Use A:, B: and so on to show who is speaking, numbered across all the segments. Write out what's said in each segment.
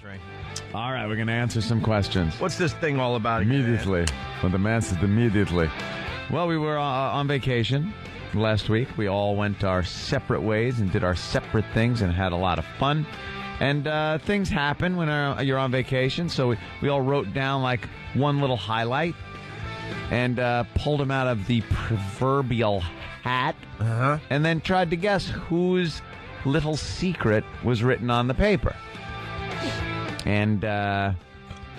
A: answering.
B: All right, we're going to answer some questions.
A: What's this thing all about again?
B: Immediately. Well, the man says immediately. Well, we were on vacation last week. We all went our separate ways and did our separate things and had a lot of fun. And things happen when you're on vacation, so we all wrote down like one little highlight and pulled them out of the proverbial hat and then tried to guess whose little secret was written on the paper. And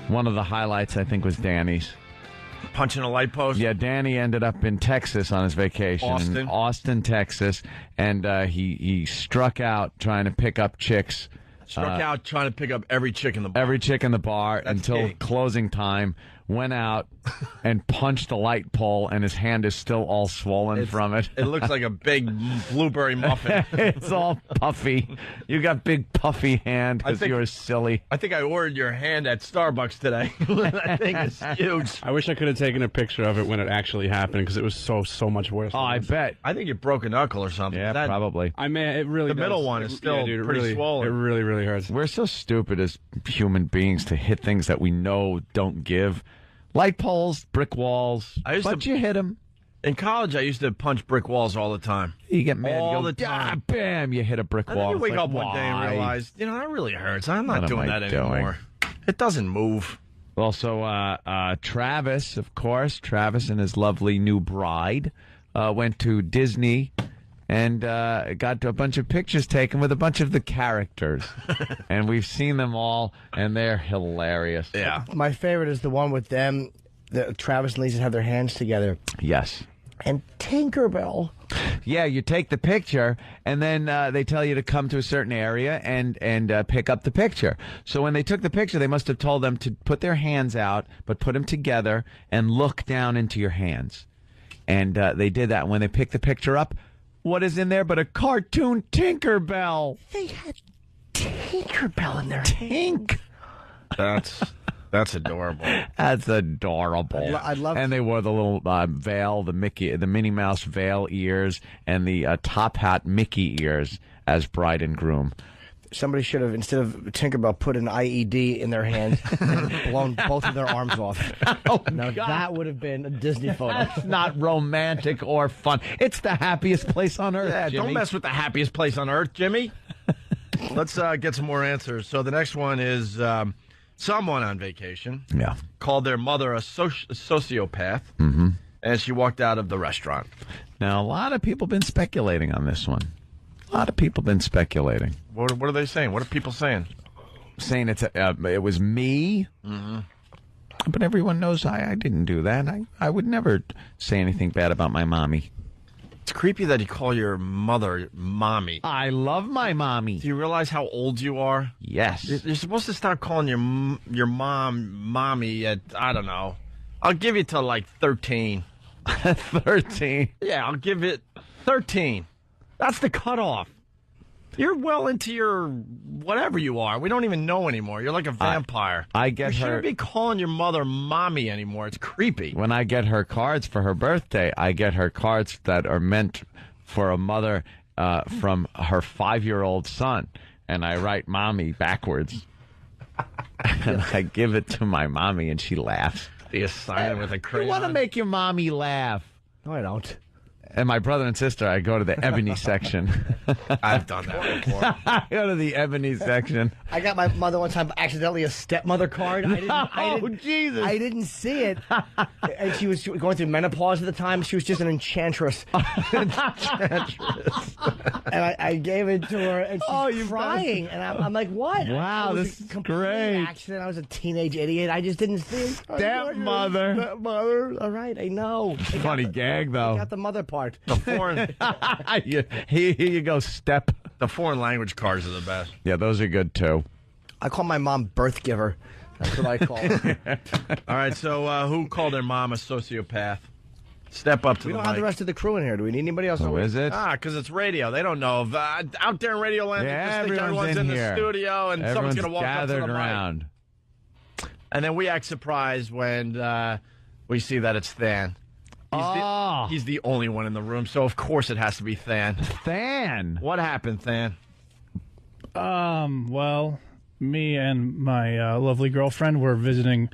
B: one of the highlights, I think, was Danny's.
A: Punching a light post?
B: Yeah, Danny ended up in Texas on his vacation.
A: Austin?
B: In Austin, Texas. And he struck out trying to pick up chicks.
A: Struck out trying to pick up every chick in the bar.
B: Every chick in the bar until closing time. Went out and punched a light pole, and his hand is still all swollen from it.
A: It looks like a big blueberry muffin.
B: It's all puffy. You got big puffy hand because you were silly.
A: I think I ordered your hand at Starbucks today. That thing is huge.
C: I wish I could have taken a picture of it when it actually happened because it was so much worse.
B: Oh, I bet.
A: I think you broke a knuckle or something.
B: Yeah, probably.
C: I mean, it really
A: The middle one is still pretty swollen.
C: It really hurts.
B: We're so stupid as human beings to hit things that we know don't give. Light poles, brick walls, but you hit them.
A: In college, I used to punch brick walls all the time.
B: You get mad.
A: All
B: the time. Bam, you hit a brick wall.
A: And then you wake
B: like,
A: up one day and realize, that really hurts. I'm not doing that anymore. It doesn't move.
B: Also, Travis, of course. Travis and his lovely new bride went to Disney and got a bunch of pictures taken with a bunch of the characters. And we've seen them all, and they're hilarious.
A: Yeah.
D: My favorite is the one with them. Travis and Lisa have their hands together.
B: Yes.
D: And Tinkerbell.
B: Yeah, you take the picture, and then they tell you to come to a certain area and pick up the picture. So when they took the picture, they must have told them to put their hands out, but put them together and look down into your hands. And they did that. When they picked the picture up, what is in there but a cartoon Tinkerbell?
D: They had Tinkerbell in their
B: Tink.
A: That's adorable.
B: That's adorable.
D: I love.
B: And they wore the little veil, the Minnie Mouse veil ears, and the top hat Mickey ears as bride and groom.
D: Somebody should have, instead of Tinkerbell, put an IED in their hands and blown both of their arms off. Now that would have been a Disney photo.
B: That's not romantic or fun. It's the happiest place on earth.
A: Yeah,
B: Jimmy.
A: don't mess with the happiest place on earth, Jimmy. Let's get some more answers. So the next one is someone on vacation called their mother a sociopath, and she walked out of the restaurant.
B: Now, a lot of people have been speculating on this one. A lot of people have been speculating.
A: What are they saying? What are people saying?
B: Saying it was me. Mm-hmm. But everyone knows I didn't do that. I would never say anything bad about my mommy.
A: It's creepy that you call your mother mommy.
B: I love my mommy.
A: Do you realize how old you are?
B: Yes.
A: You're supposed to stop calling your mom mommy at, I don't know. I'll give you till like 13.
B: 13?
A: Yeah, I'll give it 13. That's the cutoff. You're well into your whatever you are. We don't even know anymore. You're like a vampire. You shouldn't be calling your mother mommy anymore. It's creepy.
B: When I get her cards for her birthday, I get her cards that are meant for a mother from her 5-year-old son. And I write mommy backwards. And I give it to my mommy, and she laughs.
A: You sign it with a crayon.
B: You want to make your mommy laugh.
D: No, I don't.
B: And my brother and sister, I go to the ebony section.
A: I've done that before.
B: I go to the ebony section.
D: I got my mother one time accidentally a stepmother card.
B: Jesus.
D: I didn't see it. And she was going through menopause at the time. She was just an enchantress. And I gave it to her, and she's crying. And I'm like, what?
B: Wow, this is great.
D: Accident. I was a teenage idiot. I just didn't see it.
B: Stepmother.
D: Stepmother. All right, I know.
B: Funny gag, though.
D: I got the mother part.
A: The foreign,
B: Here you go, step.
A: the foreign language cards are the best.
B: Yeah, those are good, too.
D: I call my mom birth giver. That's what I call her.
A: All right, so who called their mom a sociopath? Step up to
D: We
A: the
D: don't
A: mic.
D: have the rest of the crew in here. Do we need anybody else?
B: Oh, is it?
A: Because it's radio. They don't know. Out there in Radio Land,
B: Yeah,
A: they just think
B: everyone's
A: in
B: here.
A: the studio and someone's going to walk up to the
B: gathered
A: mic.
B: around.
A: And then we act surprised when we see that it's Than. He's the only one in the room, so of course it has to be Than.
B: Than.
A: What happened, Than?
C: Well,
E: me and my lovely girlfriend were visiting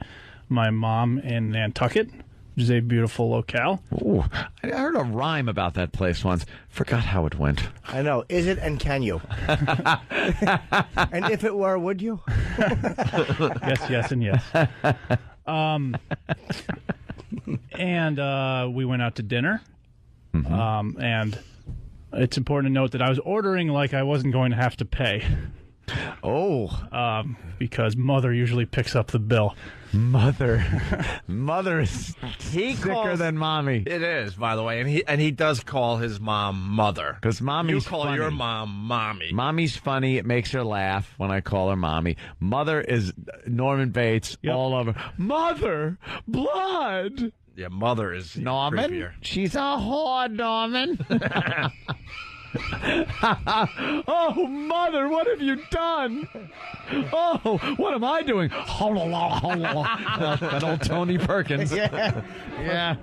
E: my mom in Nantucket, which is a beautiful locale.
B: Ooh, I heard a rhyme about that place once. Forgot how it went.
D: I know. Is it and can you? And if it were, would you?
E: Yes, and yes. And we went out to dinner. And it's important to note that I was ordering like I wasn't going to have to pay. Because Mother usually picks up the bill.
B: Mother is sicker than Mommy.
A: It is, by the way, and he does call his mom Mother.
B: Because Mommy's
A: You call
B: funny.
A: your mom Mommy.
B: Mommy's funny. It makes her laugh when I call her Mommy. Mother is Norman Bates all over. Mother, blood.
A: Yeah, Mother is
B: Norman.
A: creepier.
B: She's a whore, Norman. Oh, Mother, what have you done? Oh, what am I doing? That old Tony Perkins. Yeah.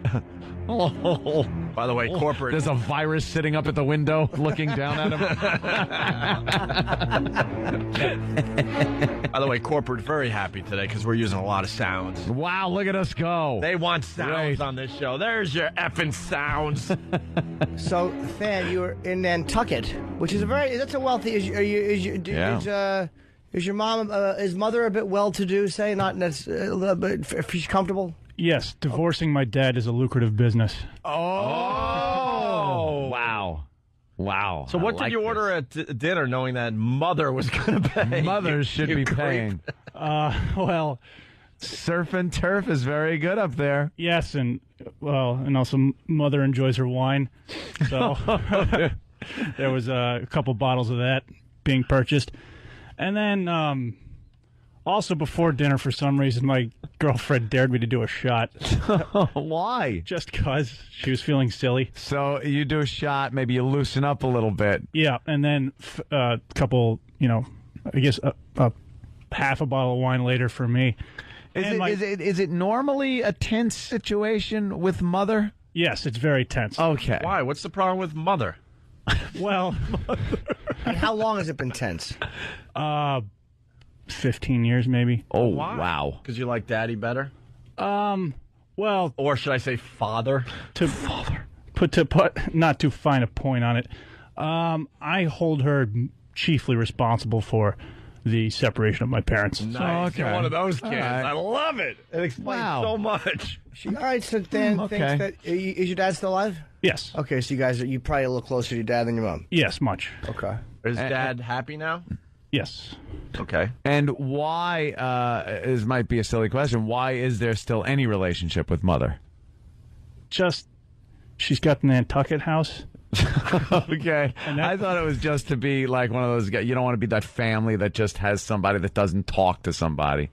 B: Oh.
A: By the way, corporate.
B: There's a virus sitting up at the window looking down at
A: him. By the way, corporate very happy today because we're using a lot of sounds.
B: Wow, look at us go.
A: They want sounds on this show. There's your effing sounds.
D: So, Than, you were in Nantucket, which is that's a wealthy. Is your mom, is Mother a bit well-to-do? Say, not necessarily, but if she's comfortable.
E: Yes, divorcing my dad is a lucrative business.
B: Oh! Wow.
A: So what did you order at dinner knowing that Mother was going to pay?
B: Mother should be paying.
E: Well,
B: surf and turf is very good up there.
E: Yes, and also Mother enjoys her wine. So there was a couple bottles of that being purchased. And then also before dinner, for some reason, my girlfriend dared me to do a shot.
B: Why?
E: Just because she was feeling silly.
B: So you do a shot, maybe you loosen up a little bit.
E: Yeah, and then a couple, I guess half a bottle of wine later for me.
B: Is it normally a tense situation with Mother?
E: Yes, it's very tense.
B: Okay.
A: Why? What's the problem with Mother?
E: Well,
D: and how long has it been tense?
E: 15 years, maybe.
B: Oh,
A: why?
B: Wow.
A: Because you like Daddy better?
E: Well,
A: or should I say Father?
E: Not to find a point on it. I hold her chiefly responsible for the separation of my parents.
A: Nice.
B: Okay.
A: You're one of those kids.
B: Right.
A: I love it. It explains so much.
D: All right, so Dan thinks that is your dad still alive?
E: Yes.
D: Okay, so you probably a little closer to your dad than your mom.
E: Yes, much.
D: Okay.
A: Is Dad happy now?
E: Yes.
A: Okay.
B: And why, this might be a silly question, why is there still any relationship with Mother?
E: Just, she's got the Nantucket house.
B: Okay. I thought it was just to be like one of those guys. You don't want to be that family that just has somebody that doesn't talk to somebody.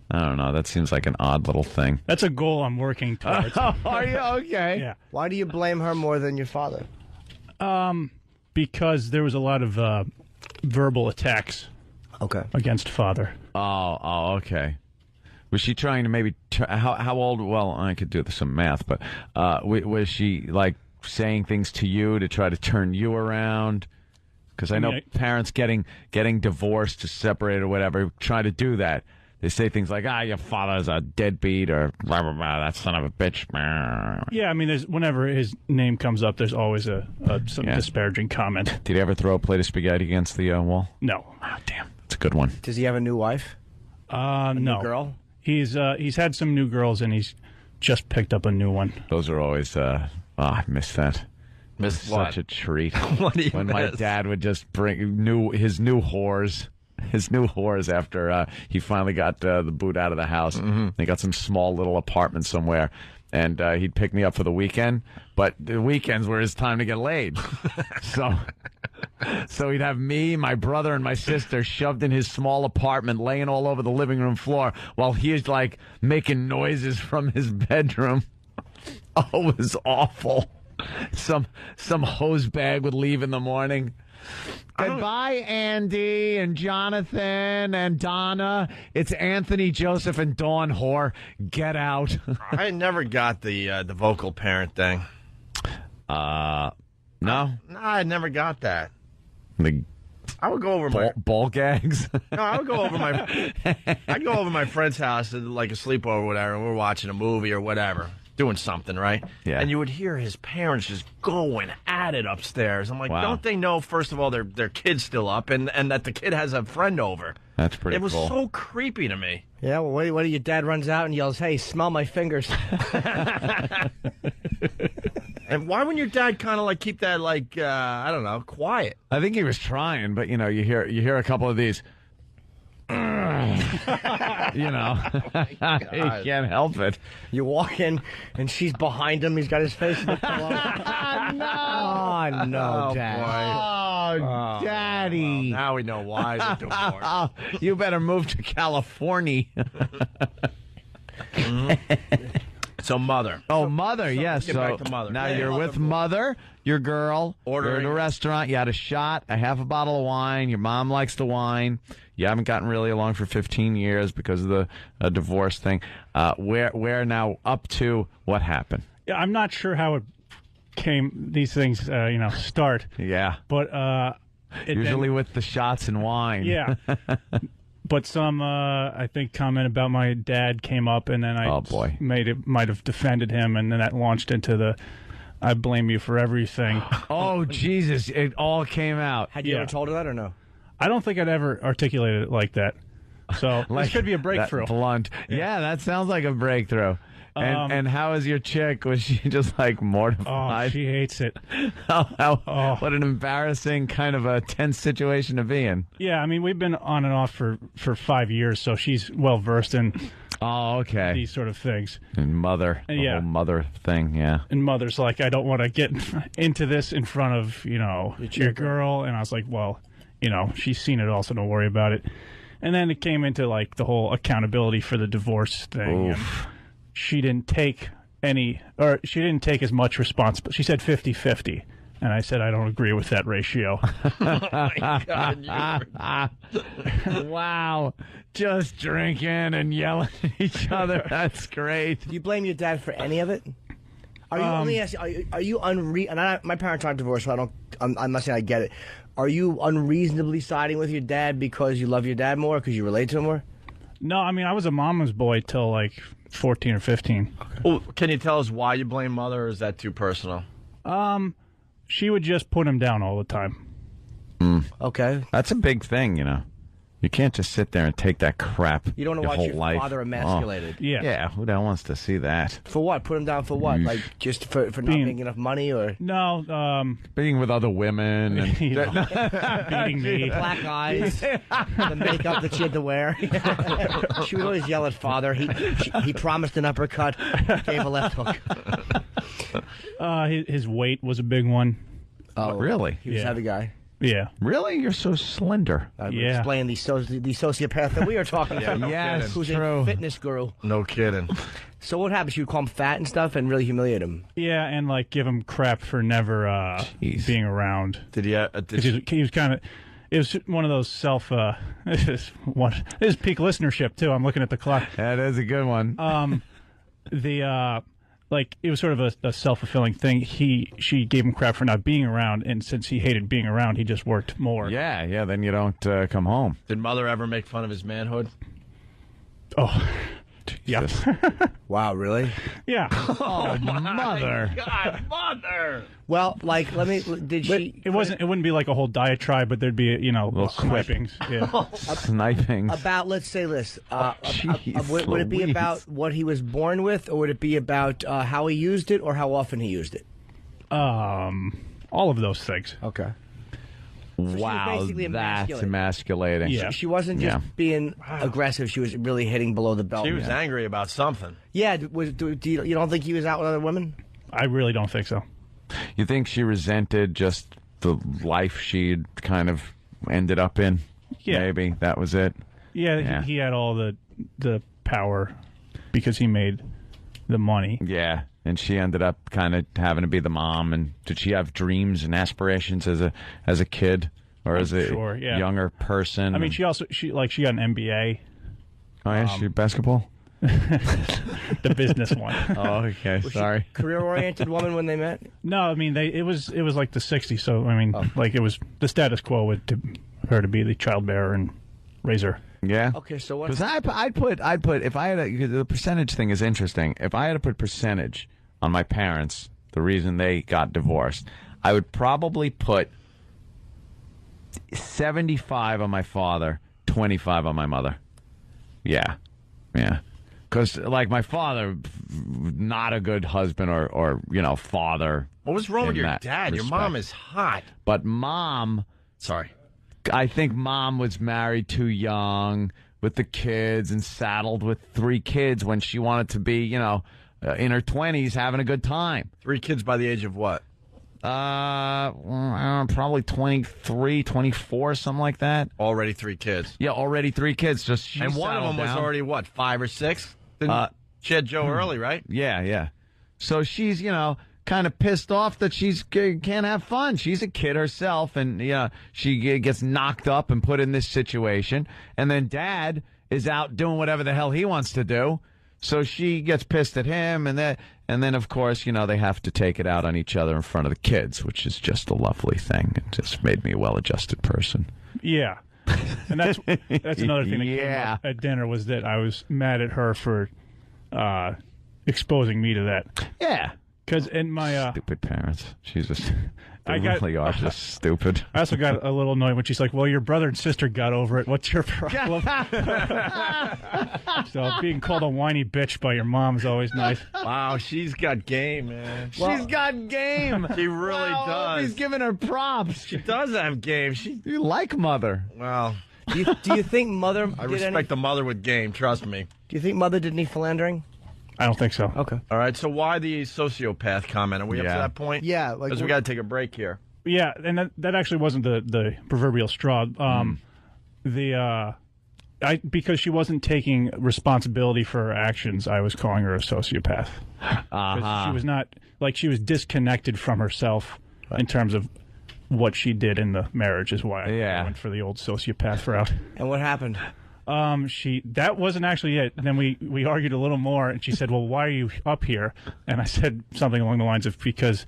B: I don't know. That seems like an odd little thing.
E: That's a goal I'm working towards.
B: Are you? Okay.
E: Yeah.
D: Why do you blame her more than your father?
E: Because there was a lot of verbal attacks against Father.
B: Oh, okay. Was she trying to maybe... how old... Well, I could do some math, but was she, like, saying things to you to try to turn you around? Because I know parents getting divorced or separated or whatever try to do that. They say things like, your father's a deadbeat or blah, blah, blah, that son of a bitch.
E: Yeah, I mean, whenever his name comes up, there's always some disparaging comment.
B: Did he ever throw a plate of spaghetti against the wall?
E: No.
B: Oh, damn. That's a good one.
D: Does he have a new wife?
E: No.
D: New girl?
E: He's had some new girls, and he's just picked up a new one.
B: Those are always, I miss that.
A: Miss what?
B: Such a treat.
A: What do you
B: when
A: miss?
B: My dad would just bring his new whores after he finally got the boot out of the house. Mm-hmm. They got some small little apartment somewhere, and he'd pick me up for the weekend. But the weekends were his time to get laid. So he'd have me, my brother, and my sister shoved in his small apartment, laying all over the living room floor, while he's like making noises from his bedroom. Oh, it was awful. Some hose bag would leave in the morning. Goodbye, Andy and Jonathan and Donna. It's Anthony, Joseph, and Dawn whore. Get out.
A: I never got the vocal parent thing.
B: No?
A: No, I never got that. I would go over my
B: ball gags.
A: No, I would go over I'd go over my friend's house at like a sleepover or whatever, and we're watching a movie or whatever, doing something, right?
B: Yeah.
A: And you would hear his parents just going at it upstairs. I'm like, Don't they know, first of all, their kid's still up and that the kid has a friend over?
B: That's pretty cool.
A: It was so creepy to me.
D: Yeah, well, what do your dad runs out and yells, "Hey, smell my fingers."
A: And why wouldn't your dad kind of like keep that like I don't know, quiet?
B: I think he was trying, but you hear a couple of these. You can't help it.
D: You walk in and she's behind him. He's got his face in the pillow. Oh, no, Dad.
B: Oh, Daddy.
A: Well, now we know why the divorce.
B: You better move to California.
A: So mother.
B: Oh, mother, yes.
A: Get back to mother.
B: Now
A: Yeah,
B: you're with mother, your girl,
A: Ordering.
B: you're at a restaurant, you had a shot, a half a bottle of wine, your mom likes the wine, you haven't gotten really along for 15 years because of the divorce thing. Where now up to what happened?
E: Yeah, I'm not sure how it came, these things, start.
B: Yeah.
E: But
B: usually with the shots and wine.
E: Yeah. But some, I think, comment about my dad came up, and then I might have defended him, and then that launched into the "I blame you for everything."
B: Oh, Jesus. It all came out.
D: Had you ever told her that or no?
E: I don't think I'd ever articulated it like that. So this could be a breakthrough.
B: Blunt. Yeah, that sounds like a breakthrough. And how is your chick? Was she just like mortified?
E: Oh, she hates it.
B: What an embarrassing kind of a tense situation to be in.
E: Yeah, I mean, we've been on and off for 5 years, so she's well versed in these sort of things.
B: And mother, the whole mother thing, yeah.
E: And mother's like, I don't want to get into this in front of, your girl. And I was like, well, she's seen it all, so don't worry about it. And then it came into like the whole accountability for the divorce thing.
B: Oof.
E: She didn't take she didn't take as much responsibility. She said 50-50. And I said, I don't agree with that ratio.
A: Oh my God,
B: wow. Just drinking and yelling at each other. That's great.
D: Do you blame your dad for any of it? Are you, let me ask you, are you my parents aren't divorced, so I'm not saying I get it. Are you unreasonably siding with your dad because you love your dad more, because you relate to him more?
E: No, I mean, I was a mama's boy till like 14 or 15.
A: Okay. Well, can you tell us why you blame mother, or is that too personal?
E: She would just put him down all the time.
D: Okay.
B: That's a big thing, You can't just sit there and take that crap.
D: You don't want to watch your father emasculated.
B: Oh. Yeah, who the hell wants to see that?
D: For what? Put him down for what? Like just for not making enough money, or
E: no?
B: Being with other women and
E: beating me,
D: black eyes, the makeup that she had to wear. She would always yell at father. He promised an uppercut, gave a left hook.
B: His weight was a big one.
D: Oh,
B: really?
D: He was a heavy guy.
B: Yeah. Really? You're so slender.
D: Explain the sociopath that we are talking about.
B: Yes,
D: who's
B: true.
D: a fitness guru.
A: No kidding.
D: So what happens? You would call him fat and stuff and really humiliate him.
E: Yeah, and like give him crap for never being around.
A: Did he?
E: He was kind of. It was one of those this is peak listenership too. I'm looking at the clock.
B: That is a good one.
E: Like, it was sort of a self-fulfilling thing. She gave him crap for not being around, and since he hated being around, he just worked more.
B: Yeah, then you don't come home.
A: Did mother ever make fun of his manhood?
E: Oh, yeah.
D: Wow, really?
E: Yeah.
B: Oh, mother.
A: God, mother.
D: Well, like,
E: It wouldn't be like a whole diatribe, but there'd be, little snipings. Yeah.
B: Snipings.
D: About, let's say this.
B: Jeez,
D: would it be
B: Louise.
D: about what he was born with, or would it be about how he used it, or how often he used it?
E: All of those things.
D: Okay.
B: Wow, that's emasculating.
E: Yeah.
D: She wasn't just being aggressive. She was really hitting below the belt.
A: She was angry about something.
D: Yeah. You don't think he was out with other women?
E: I really don't think so.
B: You think she resented just the life she'd kind of ended up in?
E: Yeah.
B: Maybe that was it.
E: Yeah. He had all the power because he made the money.
B: Yeah. And she ended up kind of having to be the mom. And did she have dreams and aspirations as a kid or as a younger person?
E: I mean, she got an MBA.
B: Oh yeah, she basketball.
E: The business one.
B: Oh, okay. Sorry.
D: Career-oriented woman when they met?
E: No, I mean it was like the '60s, so I mean, like it was the status quo with her to be the childbearer and raise her.
B: Yeah.
D: Okay, so what?
B: Because I'd put if I had the percentage thing is interesting. If I had to put percentage on my parents, the reason they got divorced, I would probably put 75 on my father, 25 on my mother. Yeah. Because like my father, not a good husband or father.
A: What was wrong with your dad?
B: Respect.
A: Your mom is hot.
B: But mom,
A: sorry.
B: I think mom was married too young with the kids and saddled with 3 kids when she wanted to be, in her 20s having a good time.
A: 3 kids by the age of what?
B: I don't know, probably 23, 24, something like that.
A: Already 3 kids.
B: Yeah, already 3 kids. Just she
A: and one of them was already what, 5 or 6? She had Joe early, right?
B: Yeah. So she's, kind of pissed off that she can't have fun. She's a kid herself, and she gets knocked up and put in this situation. And then Dad is out doing whatever the hell he wants to do. So she gets pissed at him, and then of course, they have to take it out on each other in front of the kids, which is just a lovely thing. It just made me a well-adjusted person.
E: Yeah. And that's another thing that came up at dinner was that I was mad at her for exposing me to that.
B: Yeah.
E: Because in my
B: stupid parents, they really are just stupid.
E: I also got a little annoyed when she's like, "Well, your brother and sister got over it. What's your problem?" So being called a whiny bitch by your mom is always nice.
A: Wow, she's got game, man.
B: She's got game.
A: She really does.
B: He's giving her props.
A: She does have game.
B: You like mother.
A: Well,
D: do you think mother?
A: I respect the mother with game. Trust me.
D: Do you think mother did any philandering?
E: I don't think so.
D: Okay.
A: All right. So why the sociopath comment? Are we up to that point?
D: Yeah.
A: Because we got to take a break here.
E: Yeah, and that actually wasn't the proverbial straw. Because she wasn't taking responsibility for her actions, I was calling her a sociopath. She was not, she was disconnected from herself in terms of what she did in the marriage is why I went for the old sociopath route.
D: And what happened?
E: That wasn't actually it. And then we argued a little more, and she said, "Well, why are you up here?" And I said something along the lines of, "Because,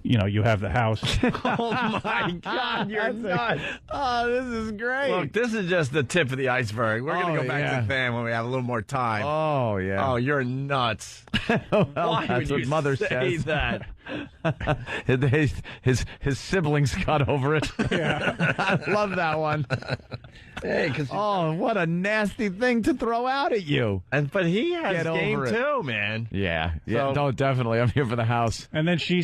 E: you have the house."
A: Oh my God, you're nuts!
B: Oh, this is great.
A: Look, this is just the tip of the iceberg. We're gonna go back to the fan when we have a little more time.
B: Oh yeah.
A: Oh, you're nuts.
B: Why
A: would you
B: mother
A: say
B: says
A: that?
B: his siblings got over it.
E: Yeah.
B: I love that one.
A: Hey,
B: what a nasty thing to throw out at you.
A: But he has game
B: it.
A: too, man.
B: Yeah.
A: So,
B: no, definitely. I'm here for the house.
E: And then she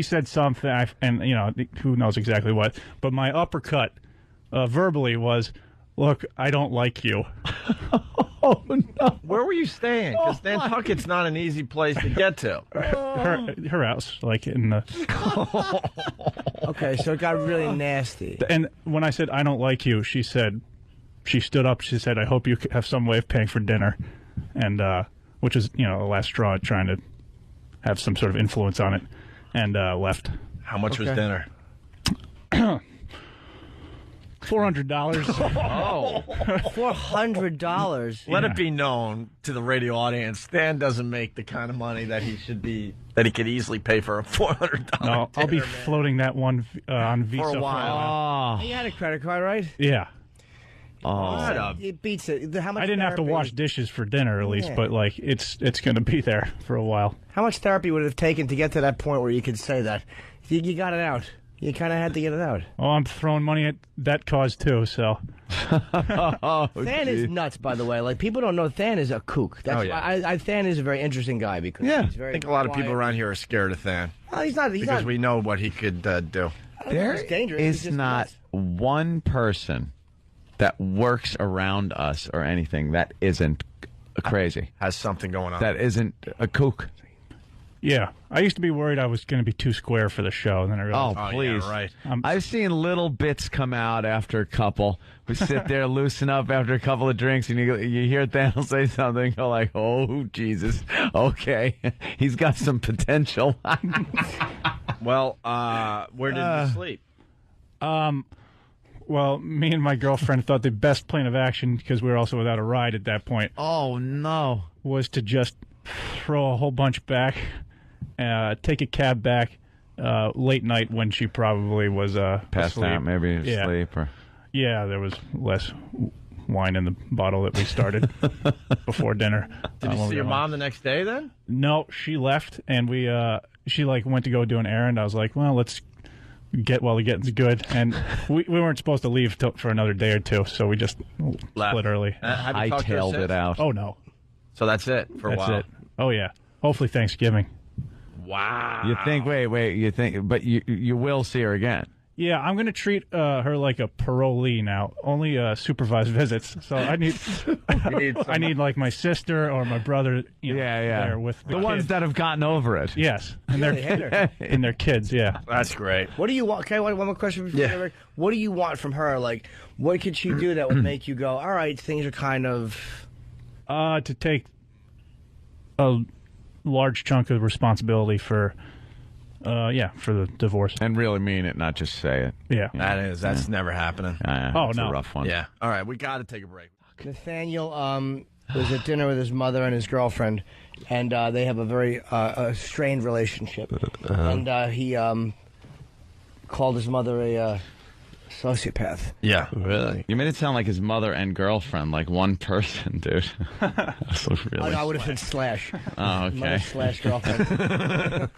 E: said something, and who knows exactly what. But my uppercut, verbally, was, "Look, I don't like you."
B: Oh no!
A: Where were you staying? Because Nantucket's not an easy place to get to.
E: Her house, in the.
D: Okay, so it got really nasty.
E: And when I said I don't like you, she stood up. She said, "I hope you have some way of paying for dinner," and which is the last straw, trying to have some sort of influence on it, and left.
A: How much was dinner?
E: $400.
A: Oh,
D: $400.
A: Let it be known to the radio audience, Stan doesn't make the kind of money that he could easily pay for a $400.
E: No, I'll be floating that one on Visa
A: for a while.
D: You had a credit card, right?
E: Yeah.
D: It beats it. How much?
E: I didn't have to wash dishes for dinner, at least, but it's going to be there for a while.
D: How much therapy would it have taken to get to that point where you could say that? You got it out. You kind of had to get it out.
E: Oh, I'm throwing money at that cause, too, so.
D: Than is nuts, by the way. People don't know Than is a kook. That's why Than is a very interesting guy because he's very
A: I think a lot of people around here are scared of Than.
D: Well, he's not.
A: Because we know what he could do.
B: There is not one person that works around us or anything that isn't crazy.
A: Has something going on.
B: That isn't a kook.
E: Yeah. I used to be worried I was going to be too square for the show, and then I realized...
B: Oh, please.
A: Yeah, right.
B: I've seen little bits come out after a couple. We sit there, loosen up after a couple of drinks, and you hear Thanos say something, you're like, oh, Jesus. Okay. He's got some potential.
A: Well, where did you sleep?
E: Well, me and my girlfriend thought the best plan of action, because we were also without a ride at that point,
B: Oh, no.
E: was to just throw a whole bunch back, take a cab back late night when she probably was
B: Passed
E: asleep.
B: out, maybe asleep. Or...
E: Yeah, there was less wine in the bottle that we started before dinner.
A: Did you see your mom the next day then?
E: No, she left, and she went to go do an errand. I was like, well, let's get while the getting's good. And we weren't supposed to leave for another day or two, so we just split early.
A: Have you talked to her
B: Hightailed
A: since?
B: it out.
E: Oh, no.
A: So that's it for a while.
E: That's it. Oh, yeah. Hopefully Thanksgiving.
A: Wow.
B: You think, but you will see her again.
E: Yeah, I'm going to treat her like a parolee now. Only supervised visits. So I need like my sister or my brother. There with the
B: ones
E: kids.
B: that have gotten over it.
E: Yes, and their kids. Yeah,
A: That's great.
D: What do you want? Okay, one more question.
A: Yeah.
D: What do you want from her? Like, what could she do that would make you go, all right, things are kind of...
E: to take a large chunk of responsibility for the divorce.
B: And really mean it, not just say it.
E: Yeah.
A: That's never happening.
B: It's
E: no.
B: a rough one.
A: Yeah. All right, we got to take a break.
D: Nathaniel was at dinner with his mother and his girlfriend, and they have a very strained relationship. And he called his mother a sociopath.
A: Yeah.
C: Really?
B: You made it sound like his mother and girlfriend, like one person, dude. That's really...
D: I would have said slash.
B: Oh, okay.
D: Mother slash girlfriend.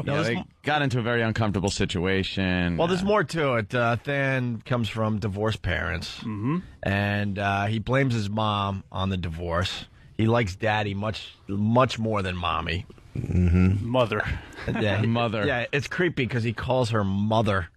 B: Yeah, they got into a very uncomfortable situation.
A: Well, there's more to it. Than comes from divorced parents, and he blames his mom on the divorce. He likes daddy much more than mommy.
E: Mother.
A: Yeah,
B: Mother.
A: Yeah, it's creepy because he calls her mother.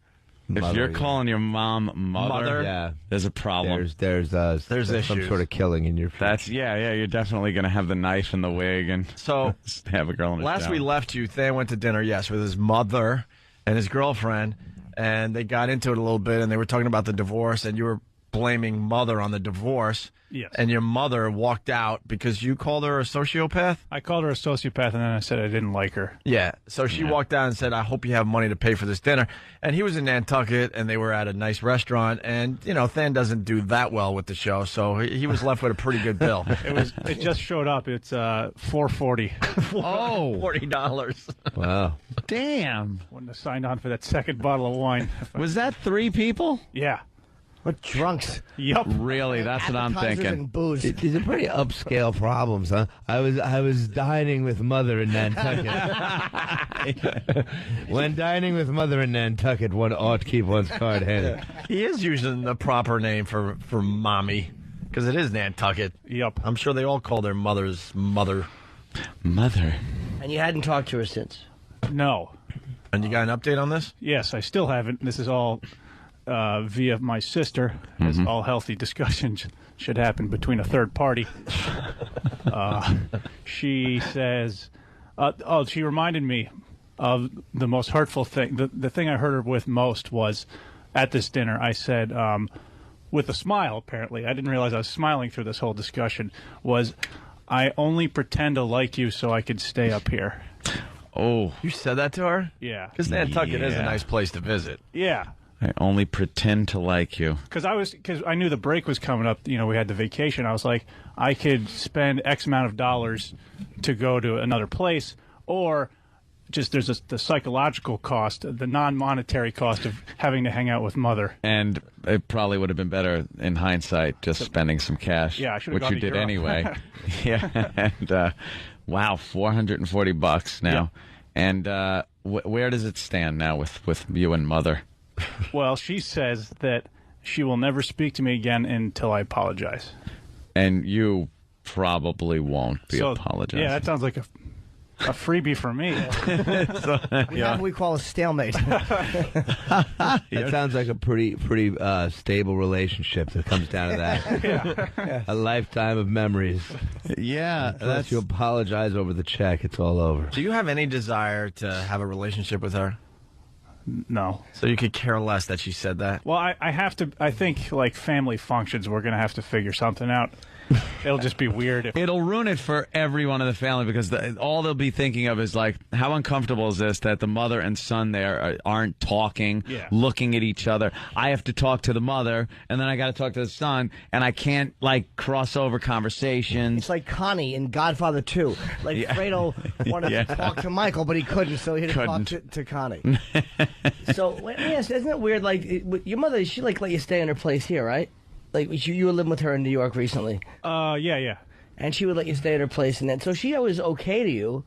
B: If you're calling your mom mother,
F: yeah,
B: there's a problem.
F: There's some
A: issues.
F: sort of killing in your future.
B: That's you're definitely going to have the knife and the wig and
A: So
B: have a girl in a
A: last
B: shower.
A: we left you, Than went to dinner, yes, with his mother and his girlfriend, and they got into it a little bit, and they were talking about the divorce, and you were blaming mother on the divorce.
E: Yes.
A: And your mother walked out because you called her a sociopath?
E: I called her a sociopath, and then I said I didn't like her.
A: Yeah. So she walked out and said, I hope you have money to pay for this dinner. And he was in Nantucket, and they were at a nice restaurant. And, Than doesn't do that well with the show, so he was left with a pretty good bill.
E: It just showed up. It's $4.40.
B: Oh,
A: $40.
F: Wow.
B: damn.
E: Wouldn't have signed on for that second bottle of wine.
B: Was that 3 people?
E: Yeah.
D: What drunks?
E: Yup.
B: Really? That's what I'm
D: Appetizers
B: thinking.
D: and booze.
F: These are pretty upscale problems, huh? I was dining with mother in Nantucket. When dining with mother in Nantucket, one ought to keep one's card handy.
A: He is using the proper name for mommy, because it is Nantucket.
E: Yup.
A: I'm sure they all call their mothers mother.
B: Mother.
D: And you hadn't talked to her since.
E: No.
A: And you got an update on this?
E: Yes, I still haven't. This is all via my sister, as all healthy discussions should happen between a third party. She says, she reminded me of the most hurtful thing. The thing I hurt her with most was at this dinner. I said, with a smile, apparently, I didn't realize I was smiling through this whole discussion, was, I only pretend to like you so I could stay up here.
B: Oh,
A: You said that to her?
E: Yeah.
A: Because Nantucket is a
B: Yeah.
A: nice place to visit.
E: Yeah.
B: I only pretend to like you.
E: Because I knew the break was coming up. We had the vacation. I was like, I could spend X amount of dollars to go to another place, or just there's the psychological cost, the non-monetary cost of having to hang out with mother.
B: And it probably would have been better in hindsight just spending some cash,
E: Yeah, I should have
B: which
E: gone
B: you
E: to
B: did
E: Europe.
B: anyway. Yeah, and wow, $440 now.
E: Yeah.
B: And where does it stand now with you and mother?
E: Well, she says that she will never speak to me again until I apologize.
B: And you probably won't be
E: So,
B: apologizing.
E: Yeah, that sounds like a freebie for me.
D: We have what we call a stalemate.
F: It sounds like a pretty stable relationship that comes down to that. A lifetime of memories.
B: Yeah,
F: Unless you apologize over the check, it's all over.
A: Do you have any desire to have a relationship with her?
E: No.
A: So you could care less that she said that?
E: Well, I have to. I think like family functions, we're going to have to figure something out. it'll just be weird.
B: It'll ruin it for everyone in the family because all they'll be thinking of is like, how uncomfortable is this that the mother and son there aren't talking, looking at each other. I have to talk to the mother, and then I got to talk to the son, and I can't like cross over conversations.
D: It's like Connie in Godfather 2. Like Fredo wanted to talk to Michael, but he couldn't, so he had to talk to Connie. So let me ask, isn't it weird? Like your mother, she like let you stay in her place here, right? Like you were living with her in New York recently.
E: Yeah.
D: And she would let you stay at her place, and then so she was okay to you.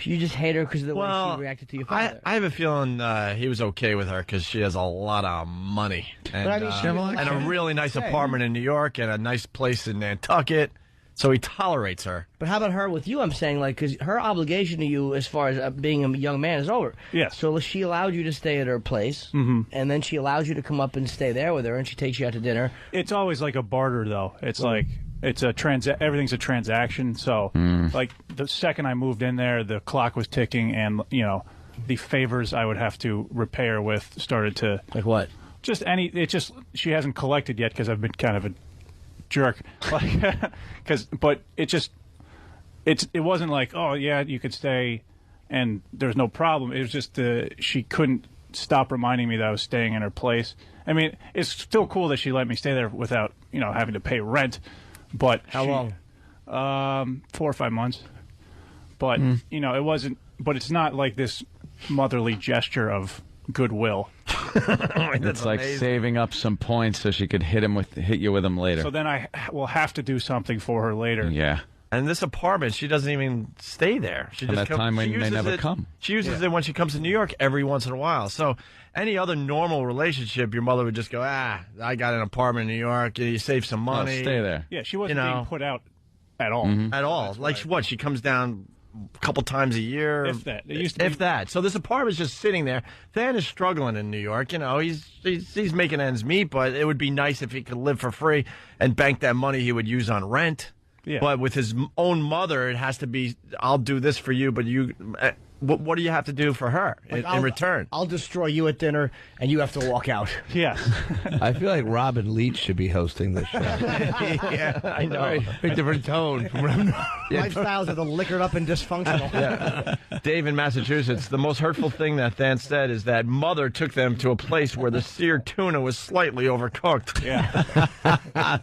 D: You just hate her because of the way she reacted to your father.
A: I have a feeling he was okay with her because she has a lot of money and, and a really nice apartment in New York and a nice place in Nantucket. So he tolerates her.
D: But how about her with you? I'm saying, like, because her obligation to you as far as being a young man is over.
E: Yes.
D: So she allowed you to stay at her place, and then she allows you to come up and stay there with her, and she takes you out to dinner.
E: It's always like a barter, though. It's like it's a everything's a transaction. So, like the second I moved in there, the clock was ticking, and the favors I would have to repay her with started to
D: like what?
E: Just she hasn't collected yet because I've been kind of a jerk, but it wasn't like, oh yeah, you could stay and there's no problem. It was just she couldn't stop reminding me that I was staying in her place. I mean, it's still cool that she let me stay there without having to pay rent. But
D: how
E: long? 4 or 5 months. But it wasn't. But it's not like this motherly gesture of goodwill.
B: It's like saving up some points so she could hit you with them later.
E: So then I will have to do something for her later.
B: Yeah.
A: And this apartment, she doesn't even stay there. She just
B: time when they never come.
A: She uses it when she comes to New York every once in a while. So any other normal relationship, your mother would just go, I got an apartment in New York. You save some money.
B: Oh, stay there.
E: Yeah, she wasn't being put out at all.
A: At all. Like what? She comes down a couple times a year.
E: If that. It used to be.
A: If that. So this apartment's just sitting there. Than is struggling in New York. He's making ends meet, but it would be nice if he could live for free and bank that money he would use on rent.
E: Yeah.
A: But with his own mother, it has to be, I'll do this for you, but you... What do you have to do for her in return?
D: I'll destroy you at dinner, and you have to walk out.
E: Yes.
F: I feel like Robin Leach should be hosting this show.
A: Yeah, I know.
F: Very different tone.
D: Lifestyles are the liquored up and dysfunctional.
A: Yeah. Dave in Massachusetts, the most hurtful thing that Than said is that mother took them to a place where the seared tuna was slightly overcooked.
E: Yeah.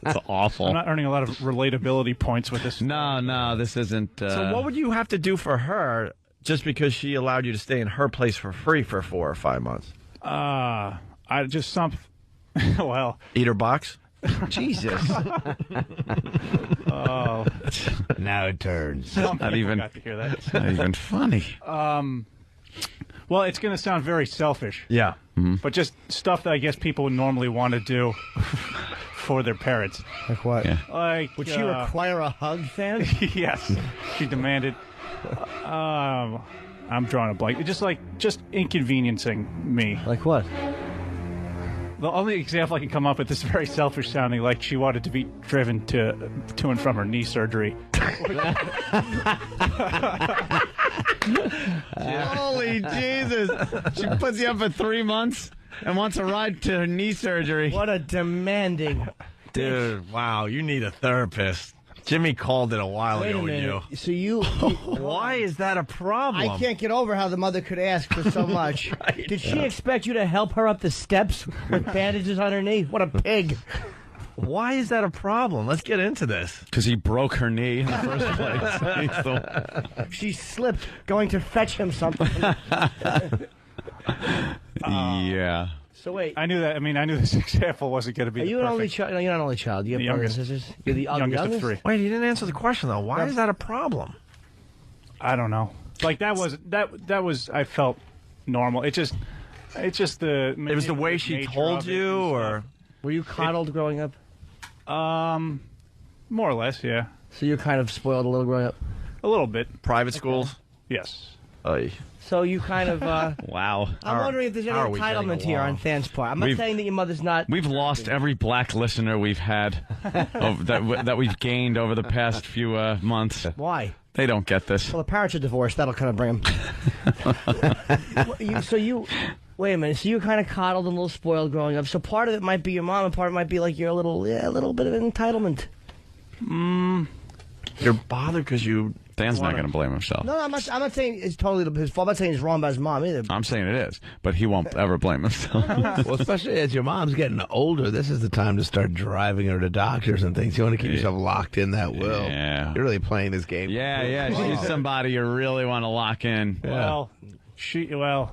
B: That's awful.
E: I'm not earning a lot of relatability points with this.
B: No, this isn't...
A: So what would you have to do for her just because she allowed you to stay in her place for free for 4 or 5 months?
E: I just well...
A: Eat her box?
B: Jesus.
E: Oh.
F: Now it turns.
E: Not even got to hear that.
B: It's not even funny.
E: Well, it's going to sound very selfish.
A: Yeah.
E: But just stuff that I guess people would normally want to do for their parents.
D: Like what?
B: Yeah.
E: Like,
D: would she require a hug, Than?
E: Yes. She demanded... I'm drawing a blank. Just inconveniencing me.
D: Like what?
E: The only example I can come up with is very selfish sounding, like she wanted to be driven to and from her knee surgery.
B: Holy Jesus. She puts you up for 3 months and wants a ride to her knee surgery.
D: What a demanding...
A: Dude, wow, you need a therapist. Jimmy called it a while ago with you.
D: So you
A: why is that a problem?
D: I can't get over how the mother could ask for so much. Did she expect you to help her up the steps with bandages on her knee? What a pig.
A: Why is that a problem? Let's get into this.
B: Because he broke her knee in the first place.
D: She slipped going to fetch him something.
B: Yeah.
D: So wait.
E: I knew that. I knew this example wasn't going to be.
D: Are you an only child? No, you're not an only child. You have brothers and sisters. You're the youngest of 3.
A: Wait, you didn't answer the question though. Why is that a problem?
E: I don't know. Like that was. I felt normal. It's just the.
A: It was the way she told you, or
D: were you coddled growing up?
E: More or less, yeah.
D: So you're kind of spoiled a little growing up.
E: A little bit.
A: Private schools.
E: Yes.
A: Oy.
D: So you kind of...
B: Wow.
D: I'm wondering if there's any entitlement here on Than's part. I'm not saying that your mother's not...
B: We've lost every black listener we've had that we've gained over the past few months.
D: Why?
B: They don't get this.
D: Well, the parents are divorced. That'll kind of bring them... Wait a minute. So you're kind of coddled and a little spoiled growing up. So part of it might be your mom, and part of it might be like you're a little bit of entitlement.
A: You're bothered because you...
B: Dan's not going to blame himself.
D: No, I'm not saying it's totally his fault. I'm not saying he's wrong about his mom either.
B: I'm saying it is, but he won't ever blame himself.
F: Well, especially as your mom's getting older, this is the time to start driving her to doctors and things. You want to keep yourself locked in that will.
B: Yeah.
F: You're really playing this game.
B: Yeah. She's somebody you really want to lock in.
E: Well, she's not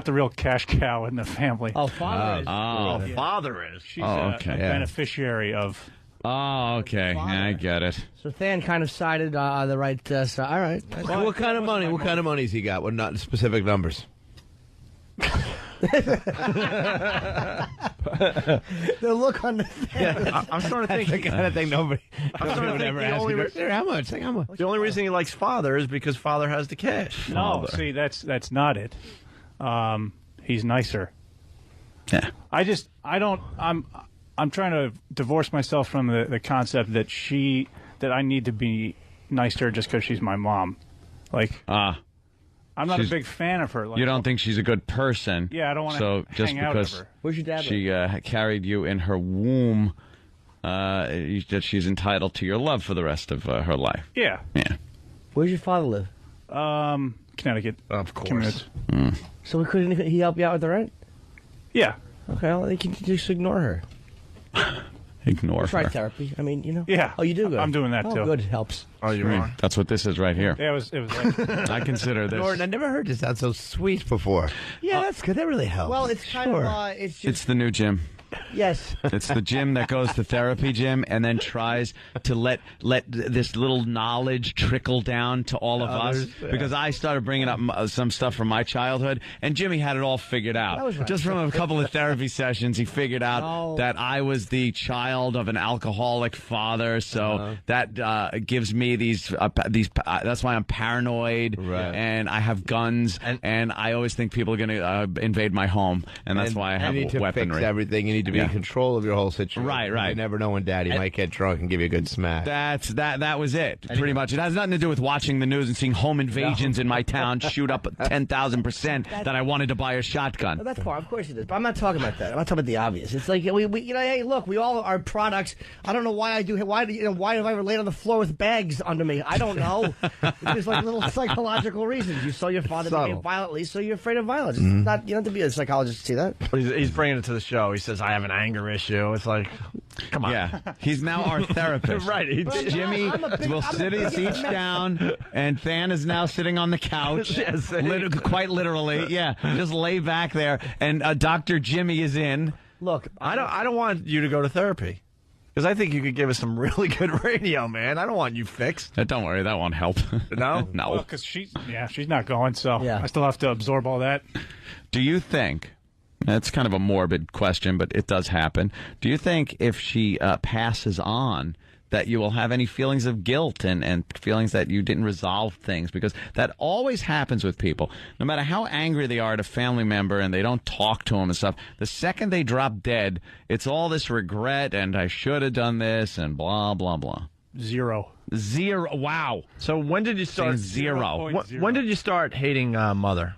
E: the real cash cow in the family.
D: Oh, father is.
B: Oh,
A: father is.
E: She's
B: Oh,
E: a
B: okay.
E: beneficiary of...
B: Oh, okay. Yeah, I get it.
D: So Than kind of sided on the right side. All right.
F: What kind of money? What kind of money's he got? What not specific numbers?
D: The look on the
A: I'm starting to think...
F: That's the kind of thing nobody would ever ask you. How much? Like, how much?
A: The only reason he likes father is because father has the cash.
E: No, see, that's not it. He's nicer.
B: Yeah.
E: I'm trying to divorce myself from the concept that I need to be nice to her just because she's my mom. Like, I'm not a big fan of her. Like,
B: You don't think she's a good person.
E: Yeah, I don't want to
B: just
E: hang out with
B: because
E: her.
D: Where's your dad?
B: she carried you in her womb, that she's entitled to your love for the rest of her life.
E: Yeah.
B: Yeah.
D: Where's your father live?
E: Connecticut.
A: Of course.
D: So couldn't he help you out with the rent?
E: Yeah.
D: Okay, well, you can just ignore her.
B: Ignore
D: Try
B: her.
D: therapy. I mean,
E: Yeah.
D: Oh, you do good.
E: I'm doing that,
D: oh,
E: too.
D: Good, helps.
A: Oh, you are.
B: That's what this is right here.
E: Yeah, it was like,
B: I consider this.
F: Gordon, I never heard you sound so sweet before. Yeah, that's good. That really helps.
D: Well, it's kind of it's just
B: It's the new gym.
D: yes.
B: It's the Jim that goes to therapy, Jim, and then tries to let this little knowledge trickle down to all of us. Because I started bringing up some stuff from my childhood, and Jimmy had it all figured out.
D: That was right.
B: Just from a couple of therapy sessions, he figured out that I was the child of an alcoholic father. So that gives me these. That's why I'm paranoid, and I have guns, and I always think people are going to invade my home, and that's why I have
F: you need to
B: weaponry.
F: fix everything. You need to be in control of your whole situation.
B: Right.
F: You never know when Daddy might get drunk and give you a good smack.
B: That was it, pretty much. It has nothing to do with watching the news and seeing home invasions in my town shoot up 10,000% that I wanted to buy a shotgun.
D: Well, that's part. Of course it is. But I'm not talking about that. I'm not talking about the obvious. It's like we hey, look, we all are products. I don't know why I do. Why have I ever laid on the floor with bags under me? I don't know. There's like little psychological reasons. You saw your father behave violently, so you're afraid of violence. It's not. You don't have to be a psychologist to see that.
A: He's bringing it to the show. He says, I have an anger issue. It's like, come on.
B: Yeah, he's now our therapist.
A: Right.
B: Jimmy will sit us each down, and Than is now sitting on the couch.
A: Yes,
B: quite literally. Yeah, just lay back there, and Dr. Jimmy is in.
D: Look,
A: I don't want you to go to therapy. Because I think you could give us some really good radio, man. I don't want you fixed.
B: Don't worry, that won't help.
A: No?
B: No.
E: well, because she's not going, so I still have to absorb all that.
B: Do you think, that's kind of a morbid question, but it does happen, do you think if she passes on that you will have any feelings of guilt and feelings that you didn't resolve things? Because that always happens with people. No matter how angry they are at a family member and they don't talk to them and stuff, the second they drop dead, it's all this regret and I should have done this and blah, blah, blah.
E: Zero.
B: Wow.
A: So when did you start?
B: Zero.
A: When did you start hating mother?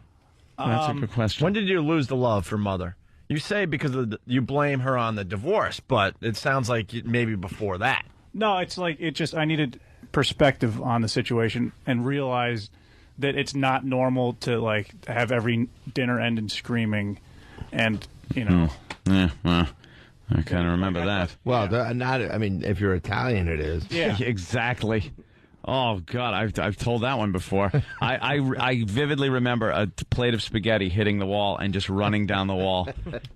B: That's a good question.
A: When did you lose the love for mother? You say because you blame her on the divorce, but it sounds like maybe before that.
E: No, it's like I needed perspective on the situation and realized that it's not normal to like have every dinner end in screaming, and
B: Yeah, well, I kind of remember that.
F: Well, I mean, if you're Italian, it is.
E: Yeah.
B: Exactly. Oh God, I've told that one before. I vividly remember a plate of spaghetti hitting the wall and just running down the wall,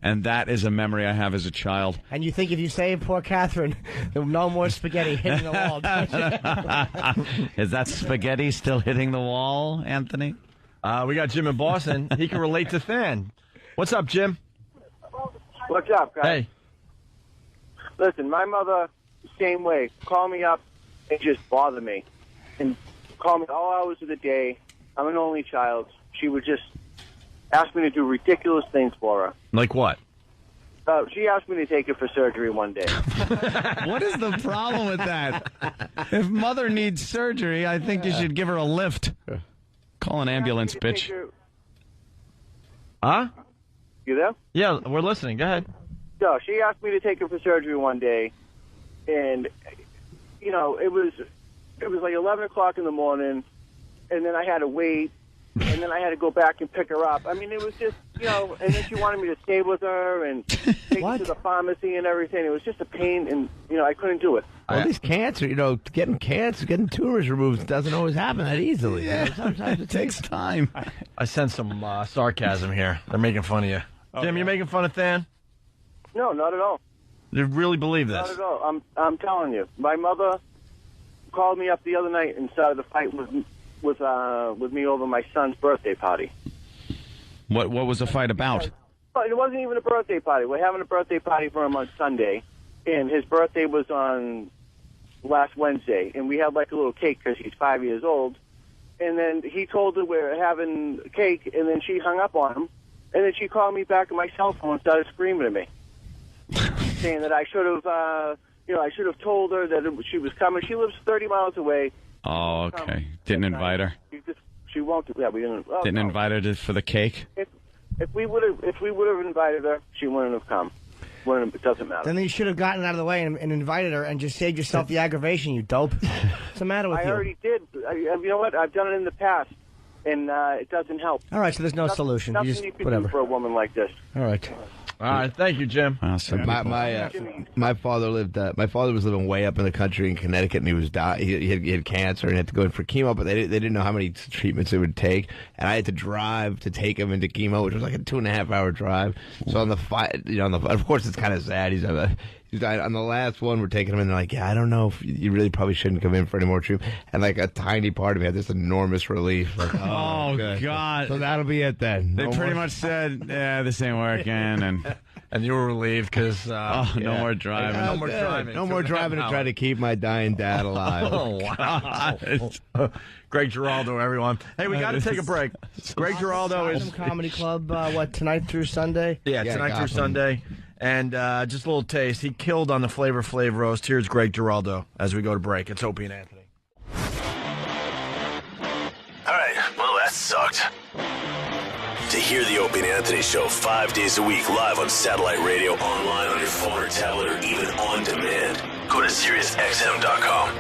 B: and that is a memory I have as a child.
D: and you think if you save poor Catherine, there'll be no more spaghetti hitting the wall. Don't you?
B: Is that spaghetti still hitting the wall, Anthony?
A: We got Jim in Boston. He can relate to Than. What's up, Jim?
G: What's up, guys?
A: Hey.
G: Listen, my mother, same way. Call me up and just bother me. And call me all hours of the day. I'm an only child. She would just ask me to do ridiculous things for her.
A: Like what?
G: She asked me to take her for surgery one day.
B: What is the problem with that? If mother needs surgery, I think you should give her a lift. Call an ambulance, bitch.
A: Huh?
G: You there?
A: Yeah, we're listening. Go ahead.
G: No, she asked me to take her for surgery one day, and it was like 11 o'clock in the morning, and then I had to wait, and then I had to go back and pick her up. I mean, it was just, and then she wanted me to stay with her and take her to the pharmacy and everything. It was just a pain, and, I couldn't do it.
F: Well, these cancer, getting tumors removed doesn't always happen that easily.
B: Yeah.
F: Sometimes it takes time.
A: I sense some sarcasm here. They're making fun of you. Jim, you making fun of Than?
G: No, not at all.
A: You really believe this?
G: Not at all. I'm telling you. My mother called me up the other night and started a fight with me over my son's birthday party.
B: What was the fight about?
G: Well, it wasn't even a birthday party. We're having a birthday party for him on Sunday, and his birthday was on last Wednesday, and we had like a little cake because he's 5 years old. And then he told her we're having cake, and then she hung up on him, and then she called me back on my cell phone and started screaming at me, saying that I should have told her that she was coming. She lives 30 miles away.
B: Oh, okay. Didn't invite her.
G: She won't. Yeah, we didn't. Oh,
B: Didn't invite her for the cake.
G: If we would have invited her, she wouldn't have come. It doesn't matter.
D: Then you should have gotten out of the way and invited her and just saved yourself the aggravation, you dope. What's the matter with you?
G: I already did. You know what? I've done it in the past, and it doesn't help.
D: All right, so there's no solution.
G: Nothing
D: you
G: can do for a woman like this.
D: All right.
A: All right, thank you, Jim.
F: My father lived. My father was living way up in the country in Connecticut, and he was he had cancer and had to go in for chemo, but they didn't know how many treatments it would take, and I had to drive to take him into chemo, which was like a 2.5-hour drive. So on the of course it's kind of sad. He's on the last one. We're taking him, and they're like, "Yeah, I don't know if you really probably shouldn't come in for any more treatment." And like a tiny part of me had this enormous relief. Like,
B: oh God!
F: So that'll be it then.
B: They pretty much said, "Yeah, this ain't working," and
A: you were relieved because
B: no more driving.
A: No more driving.
F: No more driving to try to keep my dying dad alive.
A: Oh wow! Greg Giraldo, everyone. Hey, we got to take a break. Greg Giraldo is
D: Comedy Club. Tonight through Sunday?
A: Yeah, tonight through Sunday. And just a little taste. He killed on the Flavor Flav roast. Here's Greg Giraldo as we go to break. It's Opie and Anthony.
H: All right, well, that sucked. To hear the Opie and Anthony show 5 days a week live on satellite radio, online on your phone or tablet, or even on demand, go to SiriusXM.com.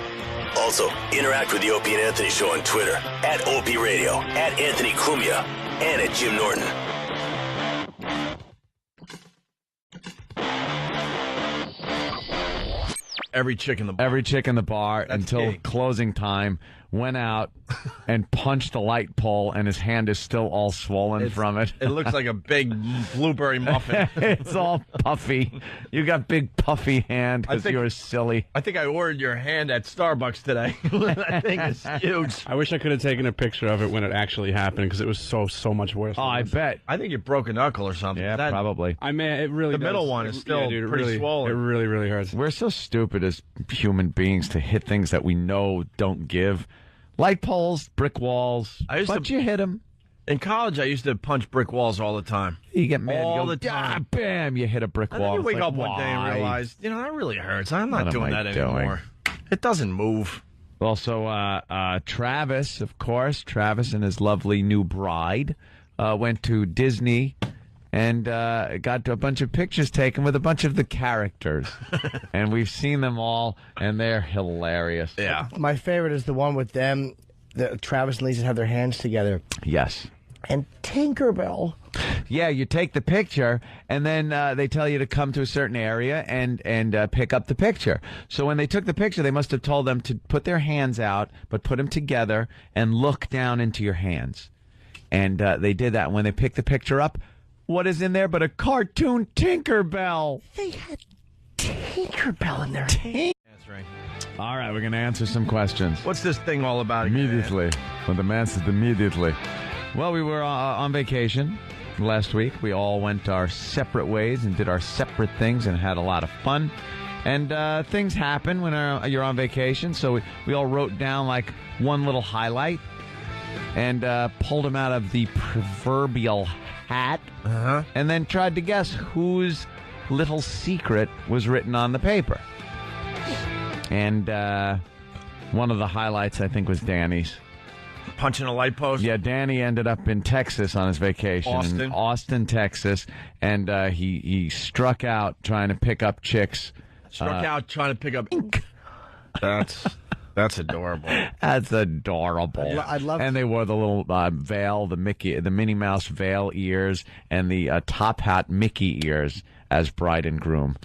H: Also, interact with the Opie and Anthony show on Twitter, at Opie Radio, at Anthony Cumia, and at Jim Norton.
A: Every chick in the bar
B: until closing time went out and punched the light pole, and his hand is still all swollen from it.
A: It looks like a big blueberry muffin.
B: It's all puffy. You got big puffy hand because you were silly.
A: I think I ordered your hand at Starbucks today. That thing is huge.
C: I wish I could have taken a picture of it when it actually happened because it was so much worse.
B: Oh, I bet.
A: I think you broke a knuckle or something.
B: Yeah, probably.
C: I mean, it really
A: The middle one is still pretty swollen.
C: It really hurts.
B: We're so stupid as human beings to hit things that we know don't give. Light poles, brick walls, but you hit them.
A: In college, I used to punch brick walls all the time.
B: You get mad.
A: All the time.
B: Bam, you hit a brick
A: And
B: wall.
A: then you wake
B: like,
A: up one day and realize, that really hurts. I'm not doing that anymore. It doesn't move.
B: Also, Travis, of course. Travis and his lovely new bride went to Disney and got a bunch of pictures taken with a bunch of the characters. And we've seen them all, and they're hilarious.
A: Yeah.
D: My favorite is the one with them. Travis and Lisa have their hands together.
B: Yes.
D: And Tinkerbell.
B: Yeah, you take the picture, and then they tell you to come to a certain area and pick up the picture. So when they took the picture, they must have told them to put their hands out, but put them together and look down into your hands. And they did that. When they picked the picture up, what is in there but a cartoon Tinkerbell?
D: They had Tinkerbell in their hands.
A: That's right.
B: All right, we're going to answer some questions.
A: What's this thing all about?
B: Immediately. Well, the man says immediately. Well, we were on vacation last week. We all went our separate ways and did our separate things and had a lot of fun. And things happen when you're on vacation, so we all wrote down like one little highlight and pulled them out of the proverbial hat and then tried to guess whose little secret was written on the paper. And one of the highlights, I think, was Danny's.
A: Punching a light post?
B: Yeah, Danny ended up in Texas on his vacation.
A: Austin,
B: Texas. And he struck out trying to pick up chicks
A: Struck out trying to pick up ink. That's adorable.
B: That's adorable.
D: I'd love.
B: And they wore the little veil, the Minnie Mouse veil ears, and the top hat Mickey ears as bride and groom.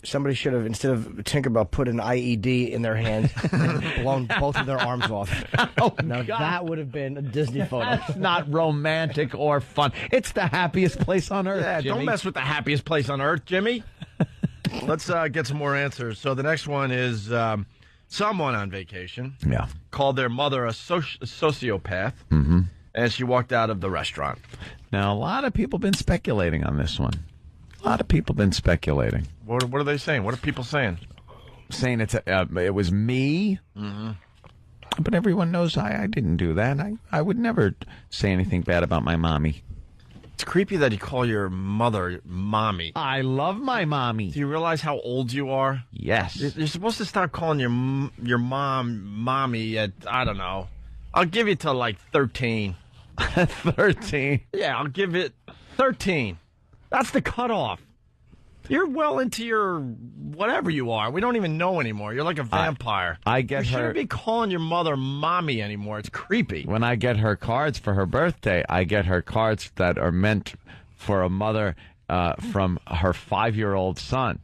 D: Somebody should have, instead of Tinkerbell, put an IED in their hands and blown both of their arms off. Now that would have been a Disney photo.
B: That's not romantic or fun. It's the happiest place on earth.
A: Yeah,
B: Jimmy.
A: don't mess with the happiest place on earth, Jimmy. Let's get some more answers. So the next one is someone on vacation called their mother a sociopath, and she walked out of the restaurant.
B: Now, a lot of people have been speculating on this one. A lot of people have been speculating.
A: What are they saying? What are people saying?
B: Saying it was me. Mm-hmm. But everyone knows I didn't do that. I would never say anything bad about my mommy.
A: It's creepy that you call your mother mommy.
B: I love my mommy.
A: Do you realize how old you are?
B: Yes.
A: You're supposed to stop calling your mom mommy at, I don't know. I'll give you till like 13.
B: 13?
A: Yeah, I'll give it 13. That's the cutoff. You're well into your whatever you are. We don't even know anymore. You're like a vampire. You shouldn't be calling your mother mommy anymore. It's creepy.
B: When I get her cards for her birthday, I get her cards that are meant for a mother from her 5-year-old son.